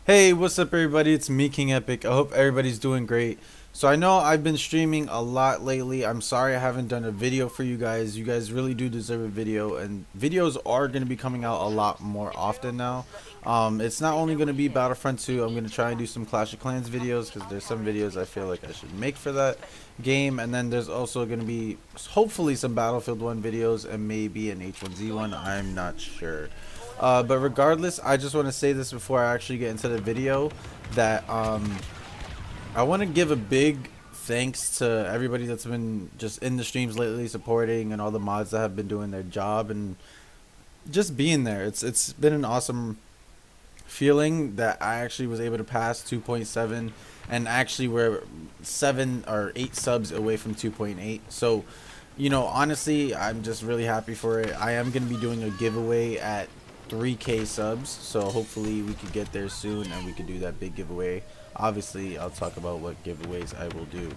Hey, what's up everybody? It's me, King Epic. I hope everybody's doing great. So I know I've been streaming a lot lately. I'm sorry I haven't done a video for you guys. You guys really do deserve a video, and videos are going to be coming out a lot more often now. It's not only going to be Battlefront 2. I'm going to try and do some Clash of Clans videos because there's some videos I feel like I should make for that game, and then there's also going to be hopefully some Battlefield 1 videos and maybe an H1Z1. I'm not sure. But regardless, I just want to say this before I actually get into the video that I want to give a big thanks to everybody that's been just in the streams lately supporting and all the mods that have been doing their job and just being there. It's been an awesome feeling that I actually was able to pass 2.7 and actually we're 7 or 8 subs away from 2.8. So, honestly, I'm just really happy for it. I am going to be doing a giveaway at 3K subs, so hopefully we could get there soon and we could do that big giveaway. Obviously I'll talk about what giveaways I will do.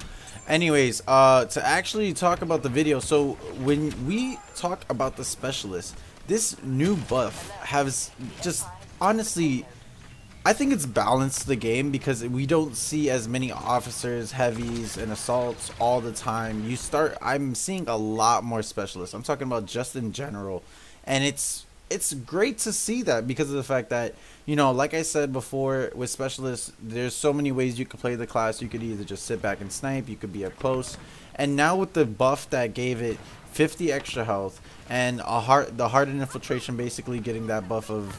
Anyways, to actually talk about the video, so when we talk about the specialist, this new buff has just honestly, I think it's balanced the game because we don't see as many officers, heavies, and assaults all the time. I'm seeing a lot more specialists. I'm talking about just in general, and it's great to see that because of the fact that, like I said before, with specialists, there's so many ways you could play the class. You could either just sit back and snipe, you could be up close, and now with the buff that gave it 50 extra health and the hardened infiltration, basically getting that buff of,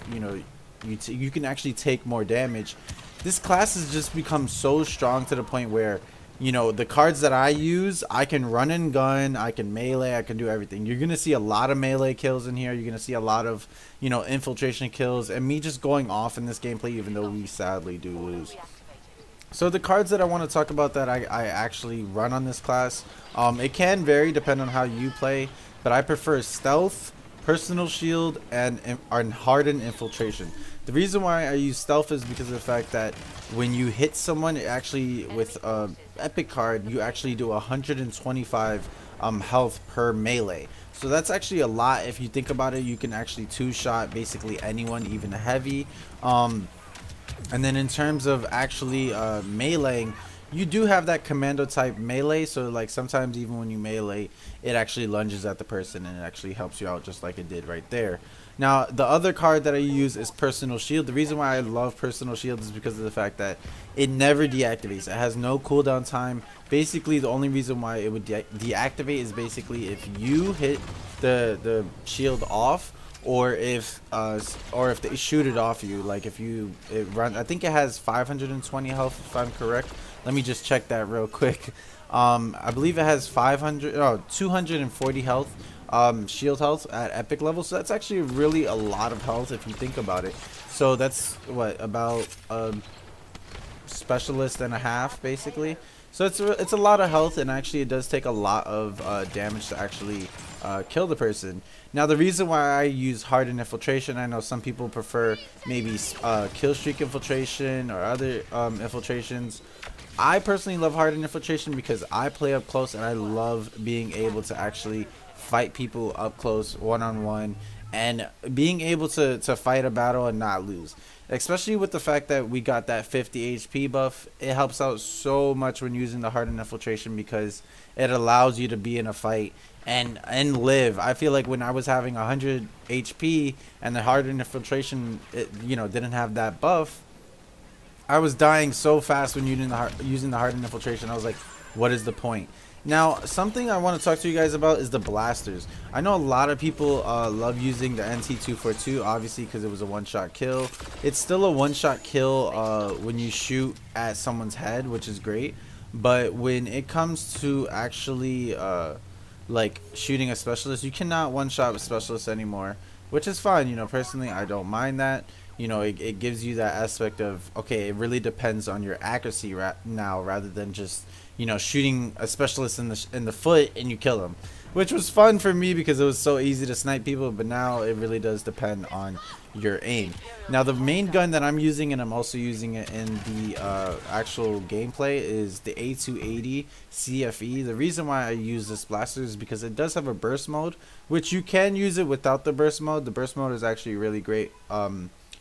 you can actually take more damage. This class has just become so strong to the point where, the cards that I use, I can run and gun, I can melee, I can do everything. You're going to see a lot of melee kills in here. You're going to see a lot of, infiltration kills, and me just going off in this gameplay, even though we sadly do lose. So the cards that I want to talk about that I actually run on this class, it can vary depending on how you play, but I prefer stealth, personal shield, and hardened infiltration. The reason why I use stealth is because of the fact that when you hit someone, it actually, with a epic card, you actually do 125 health per melee. So that's actually a lot. If you think about it, you can actually two-shot basically anyone, even heavy. And then in terms of actually meleeing, you do have that commando type melee, so like sometimes even when you melee, it actually lunges at the person and it actually helps you out just like it did right there. Now the other card that I use is personal shield. The reason why I love personal shield is because of the fact that it never deactivates. It has no cooldown time. Basically the only reason why it would deactivate is basically if you hit the shield off, or if they shoot it off you. Like if it run, I think it has 520 health if I'm correct. Let me just check that real quick. I believe it has 240 health, shield health at epic level. So that's actually really a lot of health if you think about it. So that's what, about specialist and a half basically. So it's a lot of health, and actually it does take a lot of damage to actually kill the person. Now the reason why I use hardened infiltration, I know some people prefer maybe kill streak infiltration or other infiltrations. I personally love hardened infiltration because I play up close and I love being able to actually fight people up close one-on-one and being able to fight a battle and not lose. Especially with the fact that we got that 50 HP buff, it helps out so much when using the hardened infiltration because it allows you to be in a fight and live. I feel like when I was having 100 HP and the hardened infiltration, didn't have that buff, I was dying so fast when using the hardened infiltration. I was like, what is the point? Now, something I want to talk to you guys about is the blasters. I know a lot of people love using the NT242, obviously, because it was a one-shot kill. It's still a one-shot kill when you shoot at someone's head, which is great. But when it comes to actually like shooting a specialist, you cannot one-shot a specialist anymore, which is fine. Personally, I don't mind that. It gives you that aspect of, okay, it really depends on your accuracy now rather than just, shooting a specialist in the foot and you kill him, which was fun for me because it was so easy to snipe people. But now it really does depend on your aim. Now the main gun that I'm using, and I'm also using it in the actual gameplay, is the A280 CFE. The reason why I use this blaster is because it does have a burst mode, which you can use it without the burst mode. The burst mode is actually really great.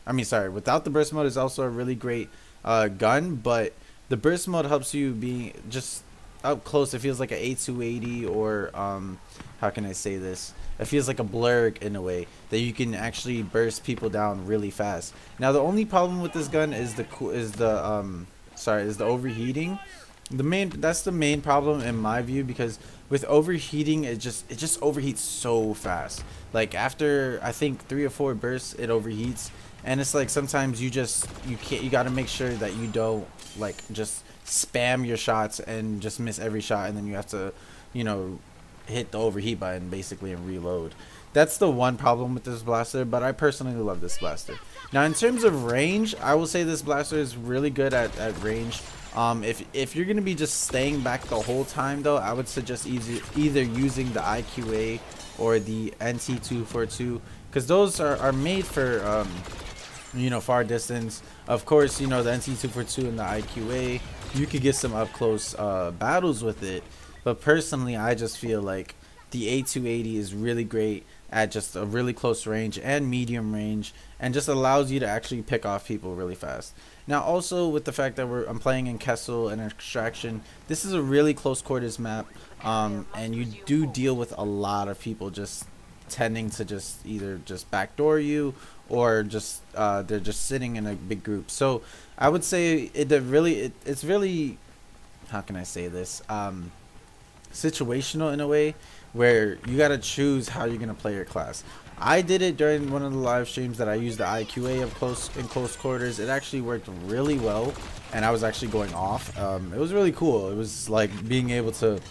I mean, sorry, without the burst mode is also a really great gun, but the burst mode helps you be just up close. It feels like a A280, or how can I say this? It feels like a blurg in a way that you can actually burst people down really fast. Now the only problem with this gun is the overheating. That's the main problem in my view, because with overheating it just overheats so fast. Like after I think 3 or 4 bursts it overheats, and it's like sometimes you got to make sure that you don't like just spam your shots and just miss every shot, and then you have to, you know, hit the overheat button basically and reload. That's the one problem with this blaster, but I personally love this blaster. Now in terms of range, I will say this blaster is really good at range. If you're gonna be just staying back the whole time though, I would suggest either using the IQA or the NT242, because those are made for you know, far distance. Of course, you know, the NT242 and the IQA, you could get some up close battles with it, but personally I just feel like the A280 is really great at just a really close range and medium range, and just allows you to actually pick off people really fast. Now also with the fact that I'm playing in Kessel and Extraction, this is a really close quarters map, and you do deal with a lot of people just tending to just either just backdoor you, or just they're just sitting in a big group. So I would say it's really, how can I say this, situational in a way, where you got to choose how you're gonna play your class. I did it during one of the live streams that I used the IQA in close quarters. It actually worked really well, and I was actually going off. It was really cool. It was like being able to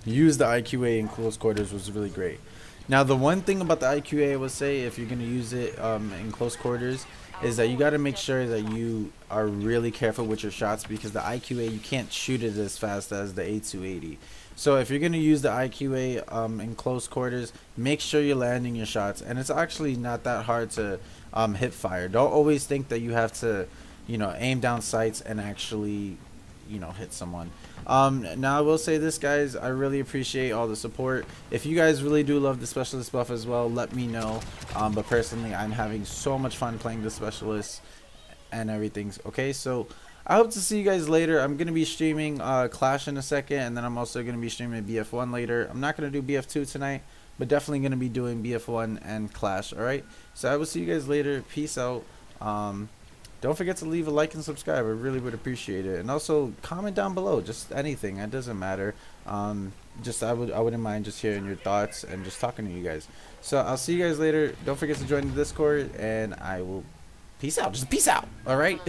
use the IQA in close quarters was really great. Now the one thing about the IQA I would say, if you're gonna use it in close quarters, is that you got to make sure that you are really careful with your shots, because the IQA, you can't shoot it as fast as the A280. So if you're going to use the IQA in close quarters, make sure you're landing your shots, and it's actually not that hard to hip fire. Don't always think that you have to, you know, aim down sights and actually, you know, hit someone. Now I will say this, guys, I really appreciate all the support. If you guys really do love the specialist buff as well, let me know. But personally, I'm having so much fun playing the specialist and everything. Okay, so I hope to see you guys later. I'm gonna be streaming Clash in a second, and then I'm also gonna be streaming BF1 later. I'm not gonna do BF2 tonight, but definitely gonna be doing BF1 and Clash. All right, so I will see you guys later. Peace out. Don't forget to leave a like and subscribe. I really would appreciate it. And also comment down below, just anything. It doesn't matter. Just I wouldn't mind just hearing your thoughts and just talking to you guys. So I'll see you guys later. Don't forget to join the Discord, and I will peace out. Just peace out. All right.